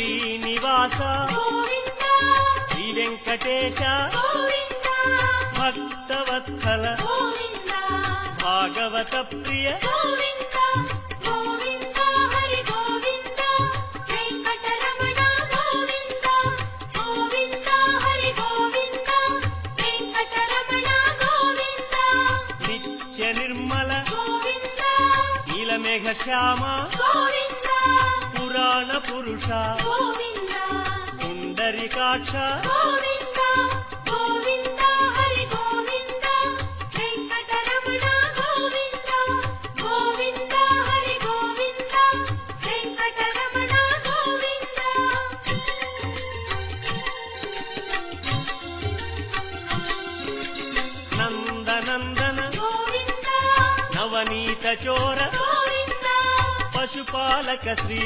శ్రీనివాస శ్రీ వెంకటేశ భక్తవత్సల భాగవత ప్రియ నిత్య నిర్మల నీలమేఘ శ్యామ పురాణ పురుష పుండరీకాక్ష నందనందన నవనీత చోర పశుపాలక శ్రీ